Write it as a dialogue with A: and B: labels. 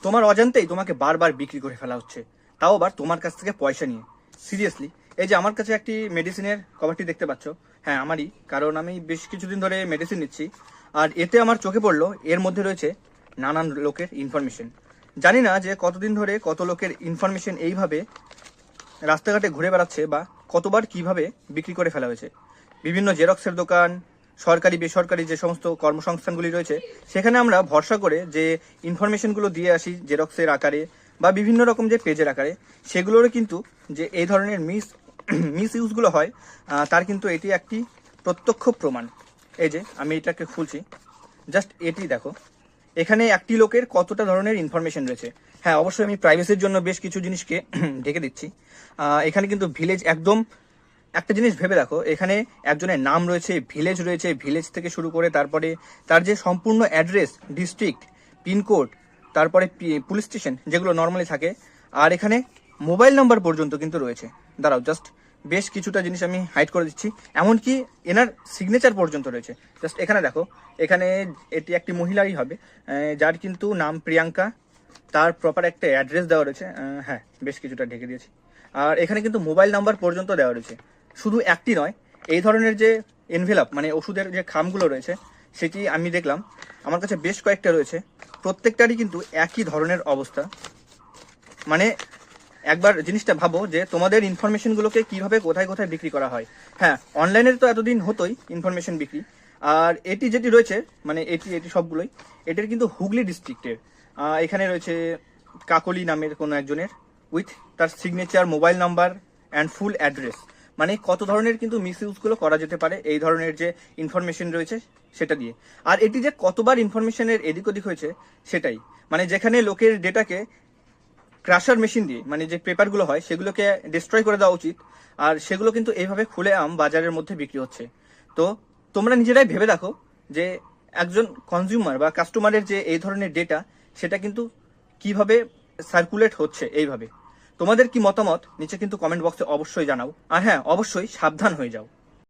A: তোমার অজান্তেই তোমাকে বারবার বিক্রি করে ফেলা হচ্ছে, তাও আবার তোমার কাছ থেকে পয়সা নিয়ে। সিরিয়াসলি, এই যে আমার কাছে একটি মেডিসিনের কভারটি দেখতে পাচ্ছ, হ্যাঁ আমারই, কারণ আমি বেশ কিছুদিন ধরে মেডিসিন নিচ্ছি। আর এতে আমার চোখে পড়লো এর মধ্যে রয়েছে নানান লোকের ইনফরমেশন। জানি না যে কতদিন ধরে কত লোকের ইনফরমেশন এইভাবে রাস্তাঘাটে ঘুরে বেড়াচ্ছে বা কতবার কিভাবে বিক্রি করে ফেলা হয়েছে। বিভিন্ন জেরক্সের দোকান, সরকারি বেসরকারি যে সমস্ত কর্মসংস্থানগুলি রয়েছে, সেখানে আমরা ভরসা করে যে ইনফরমেশনগুলো দিয়ে আসি জেরক্সের আকারে বা বিভিন্ন রকম যে পেজের আকারে, সেগুলোরও কিন্তু যে এই ধরনের মিস ইউজগুলো হয়, তার কিন্তু এটি একটি প্রত্যক্ষ প্রমাণ। এই যে আমি এটাকে খুলছি, জাস্ট এটি দেখো, এখানে একটি লোকের কতটা ধরনের ইনফরমেশন রয়েছে। হ্যাঁ অবশ্যই আমি প্রাইভেসির জন্য বেশ কিছু জিনিসকে ঢেকে দিচ্ছি। এখানে কিন্তু ভিলেজ, একদম একটা জিনিস ভেবে দেখো, এখানে একজনের নাম রয়েছে, ভিলেজ রয়েছে, ভিলেজ থেকে শুরু করে তারপরে তার যে সম্পূর্ণ অ্যাড্রেস, ডিস্ট্রিক্ট, পিনকোড, তারপরে পুলিশ স্টেশন যেগুলো নর্মালি থাকে, আর এখানে মোবাইল নাম্বার পর্যন্ত কিন্তু রয়েছে। দাঁড়াও, জাস্ট বেশ কিছুটা জিনিস আমি হাইড করে দিচ্ছি, এমনকি এনার সিগনেচার পর্যন্ত রয়েছে। জাস্ট এখানে দেখো, এখানে এটি একটি মহিলাই হবে, যার কিন্তু নাম প্রিয়াঙ্কা, তার প্রপার একটা অ্যাড্রেস দেওয়া রয়েছে। হ্যাঁ বেশ কিছুটা ঢেকে দিয়েছি। আর এখানে কিন্তু মোবাইল নাম্বার পর্যন্ত দেওয়া রয়েছে। শুধু একটি নয়, এই ধরনের যে এনভেলপ মানে ওষুধের যে খামগুলো রয়েছে, সেটি আমি দেখলাম আমার কাছে বেশ কয়েকটা রয়েছে, প্রত্যেকটারই কিন্তু একই ধরনের অবস্থা। মানে একবার জিনিসটা ভাবো যে তোমাদের ইনফরমেশনগুলোকে কিভাবে কোথায় কোথায় বিক্রি করা হয়। হ্যাঁ অনলাইনের তো এতদিন হতোই ইনফরমেশন বিক্রি, আর এটি যেটি রয়েছে মানে এটি এটি সবগুলোই এটির কিন্তু হুগলি ডিস্ট্রিক্টের। এখানে রয়েছে কাকলি নামের কোনো একজনের, উইথ তার signature, mobile number and full address. মানে কত ধরনের কিন্তু মিস ইউজগুলো করা যেতে পারে এই ধরনের যে ইনফরমেশন রয়েছে সেটা দিয়ে। আর এটি যে কতবার ইনফরমেশনের এদিক ওদিক হয়েছে সেটাই, মানে যেখানে লোকের ডেটাকে ক্রাশার মেশিন দিয়ে, মানে যে পেপারগুলো হয় সেগুলোকে ডিস্ট্রয় করে দেওয়া উচিত, আর সেগুলো কিন্তু এইভাবে খুলে বাজারের মধ্যে বিক্রি হচ্ছে। তো তোমরা নিজেরাই ভেবে দেখো যে একজন কনজিউমার বা কাস্টমারের যে এই ধরনের ডেটা, সেটা কিন্তু কিভাবে সার্কুলেট হচ্ছে এইভাবে। তোমাদের কি মতামত নিচে কিন্তু কমেন্ট বক্সে অবশ্যই জানাও। আর হ্যাঁ অবশ্যই সাবধান হয়ে যাও।